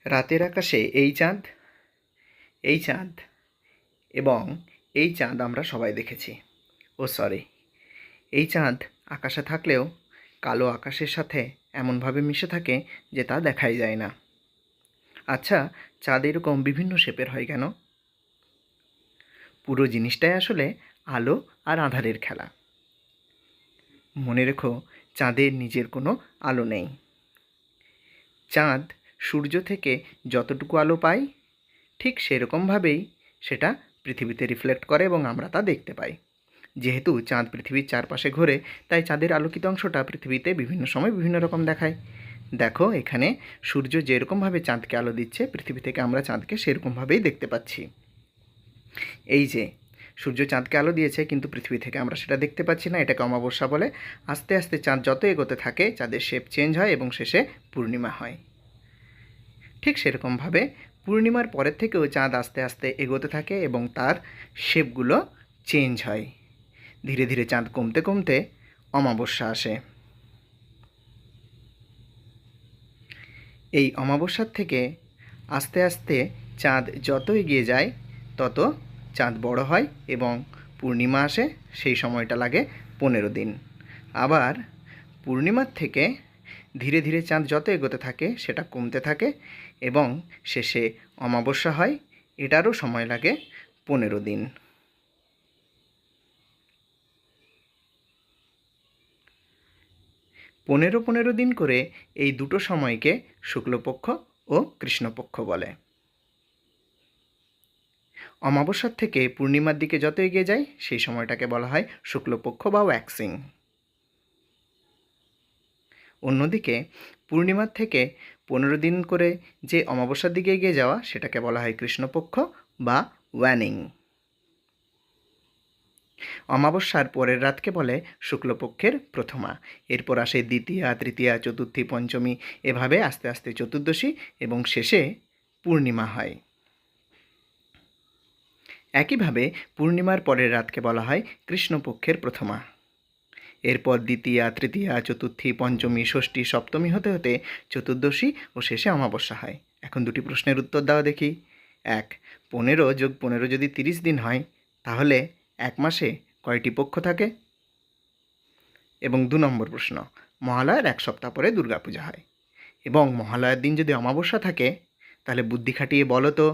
রাতের আকাশে এই চাঁদ এবং এই চাঁদ আমরা সবাই দেখেছি। এই চাঁদ আকাশে থাকলেও কালো আকাশের সাথে এমনভাবে মিশে থাকে যে তা দেখাই যায় না। আচ্ছা, চাঁদ এরকম বিভিন্ন শেপের হয় কেন? পুরো জিনিসটাই আসলে আলো আর আঁধারের খেলা। মনে রেখো, চাঁদের নিজের কোনো আলো নেই। চাঁদ সূর্য থেকে যতটুকু আলো পায় ঠিক সেরকমভাবেই সেটা পৃথিবীতে রিফ্লেক্ট করে এবং আমরা তা দেখতে পাই। যেহেতু চাঁদ পৃথিবীর চারপাশে ঘোরে, তাই চাঁদের আলোকিত অংশটা পৃথিবীতে বিভিন্ন সময় বিভিন্ন রকম দেখায়। দেখো, এখানে সূর্য যেরকমভাবে চাঁদকে আলো দিচ্ছে, পৃথিবী থেকে আমরা চাঁদকে সেরকমভাবেই দেখতে পাচ্ছি। এই যে সূর্য চাঁদকে আলো দিয়েছে, কিন্তু পৃথিবী থেকে আমরা সেটা দেখতে পাচ্ছি না, এটাকে অমাবস্যা বলে। আস্তে আস্তে চাঁদ যত এগোতে থাকে, চাঁদের শেপ চেঞ্জ হয় এবং শেষে পূর্ণিমা হয়। ঠিক সেরকমভাবে পূর্ণিমার পরের থেকেও চাঁদ আস্তে আস্তে এগোতে থাকে এবং তার শেপগুলো চেঞ্জ হয়। ধীরে ধীরে চাঁদ কমতে কমতে অমাবস্যা আসে। এই অমাবস্যার থেকে আস্তে আস্তে চাঁদ যত এগিয়ে যায় তত চাঁদ বড় হয় এবং পূর্ণিমা আসে। সেই সময়টা লাগে 15 দিন। আবার পূর্ণিমার থেকে ধীরে ধীরে চাঁদ যত এগোতে থাকে সেটা কমতে থাকে এবং শেষে অমাবস্যা হয়। এটারও সময় লাগে 15 দিন। পনেরো দিন করে এই দুটো সময়কে শুক্লপক্ষ ও কৃষ্ণপক্ষ বলে। অমাবস্যার থেকে পূর্ণিমার দিকে যত এগিয়ে যায় সেই সময়টাকে বলা হয় শুক্লপক্ষ বা ওয়্যাক্সিং। অন্যদিকে পূর্ণিমার থেকে 15 দিন করে যে অমাবস্যার দিকে এগিয়ে যাওয়া, সেটাকে বলা হয় কৃষ্ণপক্ষ বা ওয়ানিং। অমাবস্যার পরের রাতকে বলে শুক্লপক্ষের প্রথমা। এরপর আসে দ্বিতীয়া, তৃতীয়া, চতুর্থী, পঞ্চমী, এভাবে আস্তে আস্তে চতুর্দশী এবং শেষে পূর্ণিমা হয়। একইভাবে পূর্ণিমার পরের রাতকে বলা হয় কৃষ্ণপক্ষের প্রথমা। এরপর দ্বিতীয়া, তৃতীয়া, চতুর্থী, পঞ্চমী, ষষ্ঠী, সপ্তমী হতে হতে চতুর্দশী ও শেষে অমাবস্যা হয়। এখন দুটি প্রশ্নের উত্তর দাও দেখি। 1, 15 যোগ 15 যদি 30 দিন হয়, তাহলে এক মাসে কয়টি পক্ষ থাকে? এবং 2 নম্বর প্রশ্ন, মহালয়ার এক সপ্তাহ পরে দুর্গাপূজা হয় এবং মহালয়ার দিন যদি অমাবস্যা থাকে, তাহলে বুদ্ধি খাটিয়ে বলো তো,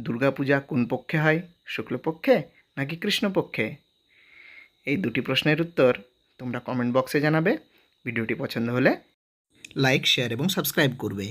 দুর্গাপূজা কোন পক্ষে হয়, শুক্লপক্ষে নাকি কৃষ্ণপক্ষে? এই দুটি প্রশ্নের উত্তর তোমরা কমেন্ট বক্সে জানাবে। ভিডিওটি পছন্দ হলে লাইক, শেয়ার এবং সাবস্ক্রাইব করবে।